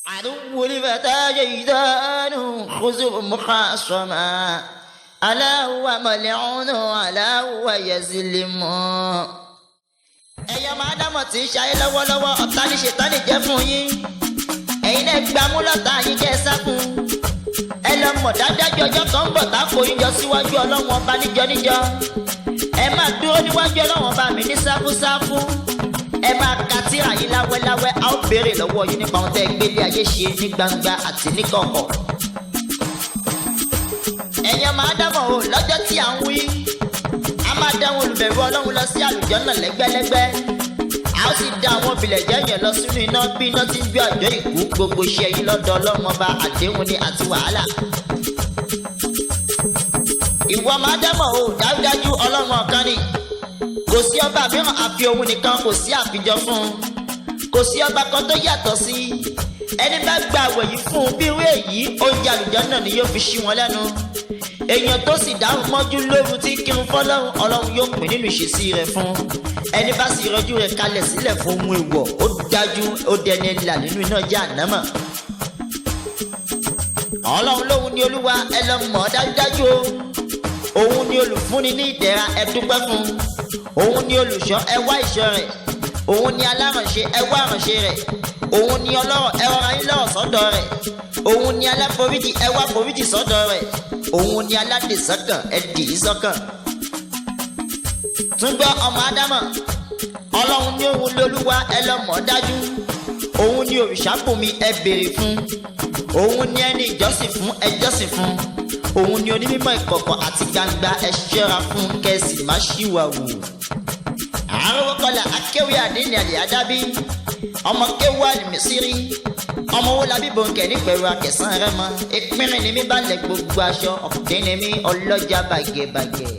عدو الفتى جيدان خذوا مخاصما ألا هو ملعون ألا هو يظلم. ẹ̀yin máa dámọ̀ tí ń ṣayé lọ́wọ́lọ́wọ́ ọ̀tá ní ṣètánì jẹ́ fún yín. ẹ̀yin náà gbámú lọ́tà yín kẹ́ ẹ sá fún. ẹ lọ mọ̀ dájájú ọjọ́ kan ń bọ̀ tá kò yín jọ síwájú ọlọ́run ọba níjọ níjọ. ẹ máa dúró níwájú ọlọ́run ọba mi ní sáfúsáfú. ẹ máa ka tírà yín láwẹ́láwẹ́ a ó béèrè lọ́wọ́ yín nípa ohun tẹ́ gbélé ayé ṣe ní gbangba àti ní kọ̀kọ̀. ẹ̀yin máa dámọ̀ o lọ́jọ́ tí à ń wí. a máa dá àwọn olùbẹ̀rù ọlọ́run lọ sí àlùjànnà lẹ́gbẹ́lẹ́gbẹ́. a ó sì dá àwọn òbílẹ̀jẹ́ yẹn lọ sínú iná bí iná ti ń gbé àjọ ìkú. gbogbo iṣẹ́ yín lọ́dọ̀ ọlọ́run ọba àdéhùn ni àti wàhálà. ìwọ máa dámọ̀ o dájúdájú ọlọ́run ọ̀kan ni. kò sí ọba mìíràn àfi òun nìkan kò sí àfijọ fún un. kò sí ọba kan tó yàtọ̀ sí i. ẹni bá gba àwẹ̀ yìí fún un bí irú èyí oúnjẹ àlùjànnà ni yóò fi ṣí wọn lẹ́nu. èèyàn tó sì dáhùn mọ́jú lóru tí kírun fọ́lọ́run ọlọ́run yóò pín nínú ìṣesí rẹ̀ fún. ẹni bá sì rọjú rẹ̀ kalẹ̀ sílẹ̀ fún ohun èèwọ̀ ó dájú ó dẹni là nínú iná Jahannama. ọlọ́run lóhun ni olúwa ẹ lọ mọ̀ dájúdájú o. òun ni olùfúnni ní ìdẹ̀ra ẹ dúpẹ́ fún. òun ni olùṣọ́ ẹ wá ìṣọ́ rẹ̀. òun ni alárànṣe ẹ wá àrànṣe rẹ̀. òun ni ọlọ́rọ̀ ẹ rọra yín lọ́rọ̀ sọ́dọ̀ rẹ̀. òun ni aláforíjì ẹ wá foríjì sọ́dọ̀ rẹ̀. òun ni aládìsọ́kàn ẹ dì í sọ́kàn. tún gbọ́ ọmọ ádámọ̀ ọlọ́run ní òun lolúwa ẹ lọ mọ̀ dájú. òun ni òrìṣàbùnmi ẹ béèrè fún. òun ni ẹni ìjọsìn fún ẹ jọ́sìn fún. òun ni onímọ̀ ìkọ̀kọ̀ àti gbangba ẹ ṣọ́ra fún kẹ́sì má ṣìwàwù. àárọ̀ kọlà akéwì àdínní àlè àdábí ọmọ kéwà àlùmísírí ọmọ wo la bíbọn kẹ nígbẹ̀rù akẹsàn rẹ mọ ìpínlẹ̀ ni mi bá lẹ gbogbo aṣọ ọ̀kẹ́ ni mi ọlọ́jà bàgẹ́bàgẹ́.